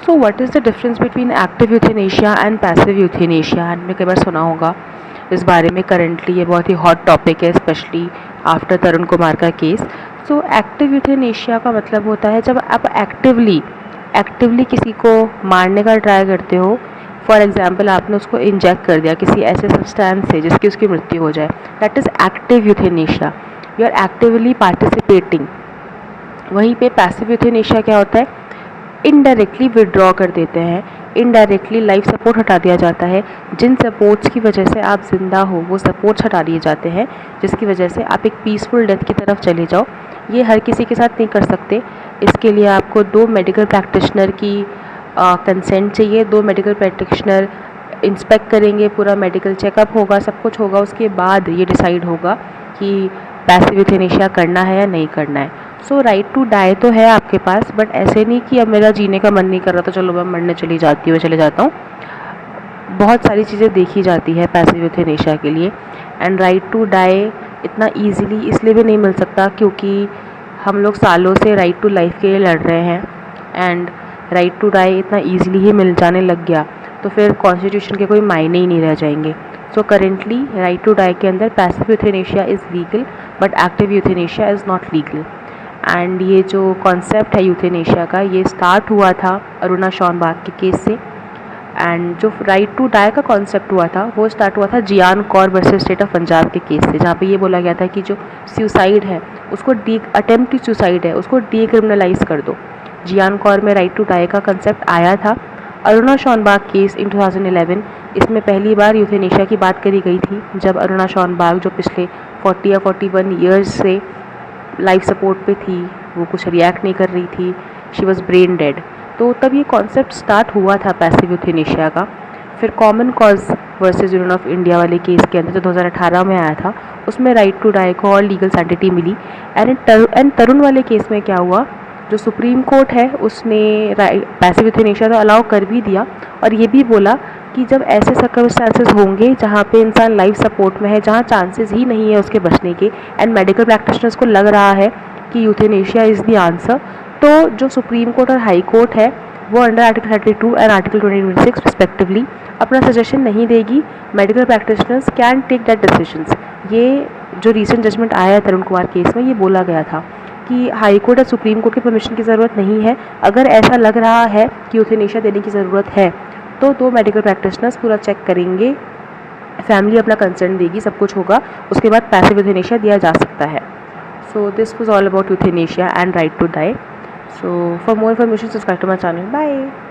So what is the difference between active euthanasia and passive euthanasia? आपने कई बार सुना होगा इस बारे में। करेंटली ये बहुत ही हॉट टॉपिक है, स्पेशली आफ्टर तरुण कुमार का केस। सो एक्टिव यूथेनेशिया का मतलब होता है जब आप एक्टिवली किसी को मारने का ट्राई करते हो। फॉर एग्जाम्पल, आपने उसको इंजेक्ट कर दिया किसी ऐसे सब्सटेंस से जिसकी उसकी मृत्यु हो जाए, that is active euthanasia. You are actively participating. वहीं पे पैसिव यूथेनेशिया क्या होता है? इनडायरेक्टली विड्रॉ कर देते हैं, इनडायरेक्टली लाइफ सपोर्ट हटा दिया जाता है। जिन सपोर्ट्स की वजह से आप ज़िंदा हो वो सपोर्ट्स हटा दिए जाते हैं, जिसकी वजह से आप एक पीसफुल डेथ की तरफ चले जाओ। ये हर किसी के साथ नहीं कर सकते। इसके लिए आपको 2 मेडिकल प्रैक्टिशनर की कंसेंट चाहिए। 2 मेडिकल प्रैक्टिशनर इंस्पेक्ट करेंगे, पूरा मेडिकल चेकअप होगा, सब कुछ होगा। उसके बाद ये डिसाइड होगा कि पैसिव यूथेनेशिया करना है या नहीं करना है। सो राइट टू डाई तो है आपके पास, बट ऐसे नहीं कि अब मेरा जीने का मन नहीं कर रहा तो चलो मैं मरने चली जाती हूँ, चले जाता हूँ। बहुत सारी चीज़ें देखी जाती है पैसिव यूथेनेशिया के लिए। एंड राइट टू डाई इतना ईजिली इसलिए भी नहीं मिल सकता क्योंकि हम लोग सालों से राइट टू लाइफ के लिए लड़ रहे हैं। एंड राइट टू डाई इतना ईजिली ही मिल जाने लग गया तो फिर कॉन्स्टिट्यूशन के कोई मायने ही नहीं रह जाएंगे। So currently right to die के अंदर passive euthanasia is legal but active euthanasia is not legal. And ये जो कॉन्सेप्ट है यूथेनेशिया का, ये स्टार्ट हुआ था अरुणा शॉनबाग के केस से। एंड जो राइट टू डाई का कॉन्सेप्ट हुआ था वो स्टार्ट हुआ था Gian Kaur versus state of Punjab के केस से, जहाँ पे ये बोला गया था कि जो सुसाइड है उसको अटेम्प्ट टू सुसाइड है उसको डीक्रिमिनलाइज कर दो। जियान कौर में राइट टू डाई का कंसेप्ट आया था। अरुणा शॉनबाग केस इन 2011, इसमें पहली बार यूथेनेशिया की बात करी गई थी जब अरुणा शॉनबाग जो पिछले 40 या 41 ईयर्स से लाइफ सपोर्ट पे थी, वो कुछ रिएक्ट नहीं कर रही थी, शी वॉज ब्रेन डेड। तो तब ये कॉन्सेप्ट स्टार्ट हुआ था पैसिव यूथेनेशिया का। फिर common cause versus union of India वाले केस के अंदर जो 2018 में आया था, उसमें राइट टू डाई को और लीगल सैंटिटी मिली। एंड तरुण वाले केस में क्या हुआ, जो सुप्रीम कोर्ट है उसने पैसिव यूथेनेशिया तो अलाउ कर भी दिया और ये भी बोला कि जब ऐसे सर्कमस्टांसेस होंगे जहाँ पे इंसान लाइफ सपोर्ट में है, जहाँ चांसेस ही नहीं है उसके बचने के, एंड मेडिकल प्रैक्टिशनर्स को लग रहा है कि यूथेनेशिया इज़ द आंसर, तो जो सुप्रीम कोर्ट और हाई कोर्ट है वो under article 32 and article 26 respectively अपना सजेशन नहीं देगी। Medical practitioners can take that decisions. ये जो रीसेंट जजमेंट आया है तरुण कुमार केस में, ये बोला गया था कि हाई कोर्ट और सुप्रीम कोर्ट की परमिशन की ज़रूरत नहीं है। अगर ऐसा लग रहा है कि यूथेनेशिया देने की ज़रूरत है तो 2 मेडिकल प्रैक्टिशनर्स पूरा चेक करेंगे, फैमिली अपना कंसर्न देगी, सब कुछ होगा, उसके बाद पैसिव यूथेनेशिया दिया जा सकता है। So this was all about euthanasia and right to die. So for more information subscribe to my channel. Bye.